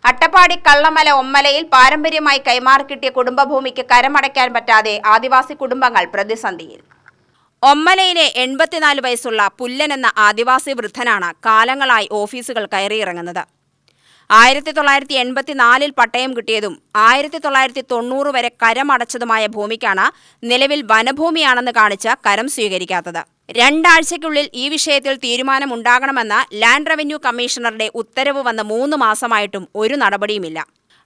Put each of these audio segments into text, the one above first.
അട്ടപ്പാടി കള്ളമല ഒമ്മലയിൽ പാരമ്പര്യമായി കൈമാറിക്കിട്ടിയ കുടുംബഭൂമിക്ക് കരമടയ്ക്കാൻ പറ്റാതെ ആദിവാസി കുടുംബങ്ങൾ പ്രതിസന്ധിയിൽ. ഒമ്മലയിലെ 84 വയസ്സുള്ള പുല്ലൻ എന്ന ആദിവാസി വൃദ്ധനാണ് കാലങ്ങളായി ഓഫീസുകൾ കയറിയിറങ്ങുന്നത്. 1984 പട്ടയം കിട്ടിയതും 1990 വരെ കരമടച്ചതുമായ ഭൂമിക്കാണ് നിലവിൽ വനഭൂമിയാണെന്ന് കാണിച്ച് കരം സ്വീകരിക്കാത്തത്. 2 ആഴ്ചയ്ക്കുള്ളിൽ ഈ വിഷയത്തിൽ തീരുമാനമുണ്ടാകണമെന്ന ലാൻഡ് റവന്യൂ കമ്മീഷണറുടെ ഉത്തരവ് വന്ന് 3 മാസമായിട്ടും ഒരു നടപടിയുമില്ല.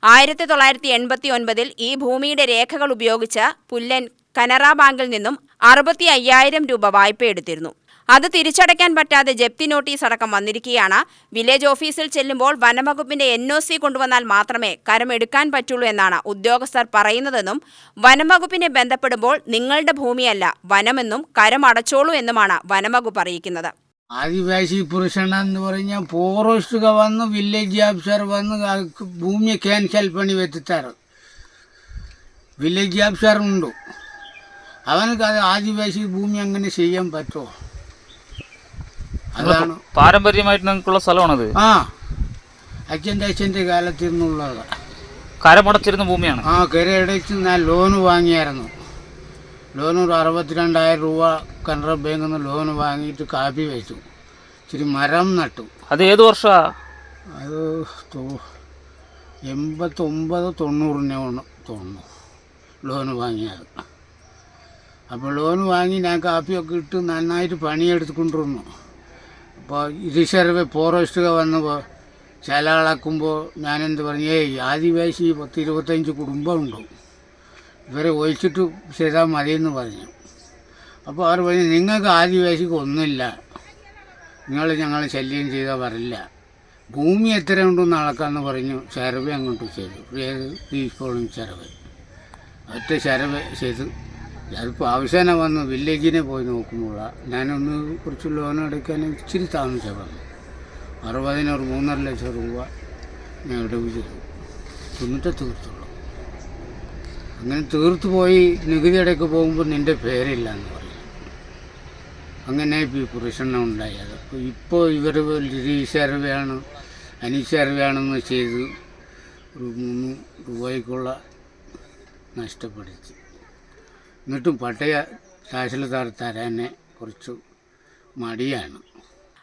1989 ഈ ഭൂമിയുടെ രേഖകൾ ഉപയോഗിച്ച് പുല്ലൻ കനറ ബാങ്കിൽ നിന്നും 65,000 രൂപ വായ്പയെടുത്തിരുന്നു. അത് തിരിച്ചടയ്ക്കാൻ പറ്റാതെ ജപ്തി നോട്ടീസ് അടക്കം വന്നിരിക്കുകയാണ്. വില്ലേജ് ഓഫീസിൽ ചെല്ലുമ്പോൾ വനംവകുപ്പിന്റെ NOC കൊണ്ടുവന്നാൽ മാത്രമേ കരമെടുക്കാൻ പറ്റുള്ളൂ എന്നാണ് ഉദ്യോഗസ്ഥർ പറയുന്നതെന്നും വനംവകുപ്പിനെ ബന്ധപ്പെടുമ്പോൾ നിങ്ങളുടെ ഭൂമിയല്ല വനമെന്നും കരമടച്ചോളൂ എന്നുമാണ് വനംവകുപ്പ് അറിയിക്കുന്നത്. ആദിവാസി പുരുഷനെന്ന് പറഞ്ഞാൽ ഫോറസ്റ്റ് വന്ന് വില്ലേജ് ഓഫീസർ വന്ന് ഭൂമിയെ ക്യാൻസൽ പണി വെത്തിത്താറ്. വില്ലേജ് ഓഫീസറുണ്ട്, അവനക്ക് അത് ആദിവാസി ഭൂമി അങ്ങനെ ചെയ്യാൻ പറ്റുമോ? അതാണ് പാരമ്പര്യമായിട്ട് നിങ്ങൾക്കുള്ള സ്ഥലമാണത്. അച്ഛൻ്റെ കാലത്തിൽ നിന്നുള്ളത് കരമടച്ചിരുന്ന ഭൂമിയാണ്. കരയടച്ച് ഞാൻ ലോണ് വാങ്ങിയായിരുന്നു. ലോൺ ഒരു 62,000 രൂപ കനറ ബാങ്കിൽ നിന്ന് ലോൺ വാങ്ങിയിട്ട് കാപ്പി വെച്ചു, ഇച്ചിരി മരം നട്ടു. അത് ഏത് വർഷമാണ്? അത് 89-90 തോന്നുന്നു ലോൺ വാങ്ങിയത്. അപ്പോൾ ലോൺ വാങ്ങി ഞാൻ കാപ്പിയൊക്കെ ഇട്ട് നന്നായിട്ട് പണിയെടുത്തുകൊണ്ടിരുന്നു. അപ്പോൾ റിസർവ് ഫോറസ്റ്റ് വന്നപ്പോൾ ചില ആളാക്കുമ്പോൾ ഞാനെന്ത് പറഞ്ഞു, ആദിവാസി 10-25 കുടുംബമുണ്ട്, ഇവരെ ഒഴിച്ചിട്ട് ചെയ്താൽ മതിയെന്ന് പറഞ്ഞു. അപ്പോൾ അവർ പറഞ്ഞു, നിങ്ങൾക്ക് ആദിവാസിക്ക് ഒന്നുമില്ല, ഞങ്ങൾ ശല്യം ചെയ്താൽ വരില്ല, ഭൂമി എത്ര ഉണ്ടെന്ന് അളക്കാമെന്ന് പറഞ്ഞു. സർവേ അങ്ങോട്ട് ചെയ്തു, ഏത് ഈപ്പോഴും സർവേ ഒറ്റ സർവേ ചെയ്ത് അതിപ്പോൾ അവസാനം വന്ന് വില്ലേജിനെ പോയി നോക്കുമ്പോൾ ഞാനൊന്ന് കുറച്ച് ലോൺ എടുക്കാൻ ഇച്ചിരി താമസം വന്നു. 3.5 ലക്ഷം രൂപ ഞാൻ ഇടവ് ചെയ്തു, എന്നിട്ട് തീർത്തുള്ളൂ. അങ്ങനെ തീർത്തു പോയി നികുതി അടയ്ക്ക് പോകുമ്പോൾ നിൻ്റെ പേരില്ല എന്ന് പറയും. അങ്ങനെ ഈ പ്രശ്നം ഉണ്ടായത്. ഇപ്പോൾ ഇവർ സർവേയാണ് സർവേയാണെന്ന് ചെയ്ത് ഒരു 3 രൂപയ്ക്കുള്ള നഷ്ടപ്പെടുത്തി. എന്നിട്ടും പട്ടയ തഹസിൽദാർ തരാനെ കുറച്ച് മടിയാണ്.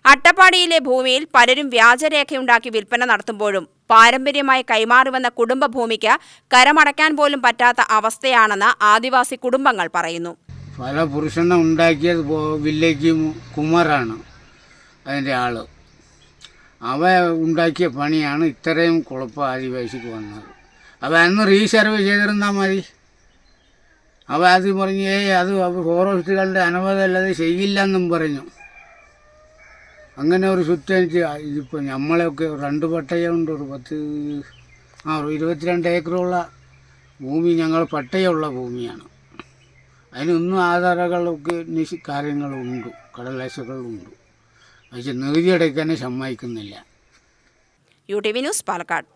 അട്ടപ്പാടിയിലെ ഭൂമിയിൽ പലരും വ്യാജരേഖയുണ്ടാക്കി വിൽപ്പന നടത്തുമ്പോഴും പാരമ്പര്യമായി കൈമാറിവന്ന കുടുംബഭൂമിക്ക് കരമടയ്ക്കാൻ പോലും പറ്റാത്ത അവസ്ഥയാണെന്ന് ആദിവാസി കുടുംബങ്ങൾ പറയുന്നു. പല പുരുഷനെ ഉണ്ടാക്കിയത് വില്ലേജ് കുമാറാണ് അതിൻ്റെ ആള്. അവ ഉണ്ടാക്കിയ പണിയാണ് ഇത്രയും കുഴപ്പം ആദിവാസിക്ക് വന്നത്. അവ അന്ന് റീസർവ് ചെയ്തിരുന്നാൽ മതി. അവ അത് പറഞ്ഞ് അത് ഫോറസ്റ്റുകളുടെ അനുമതിയല്ലാതെ ചെയ്യില്ല എന്നും പറഞ്ഞു. അങ്ങനെ ഒരു സുറ്റനിച്ച് ഇതിപ്പോൾ നമ്മളെയൊക്കെ 2 പട്ടയമുണ്ട്, ഒരു 22 ഏക്കറുള്ള ഭൂമി ഞങ്ങൾ പട്ടയമുള്ള ഭൂമിയാണ്. അതിനൊന്നും ആധാരങ്ങളൊക്കെ കാര്യങ്ങളുണ്ട്, കടലാസുകളുണ്ട്, പക്ഷെ നികുതി അടയ്ക്കാനേ സമ്മതിക്കുന്നില്ല. UTV news, Palakkad.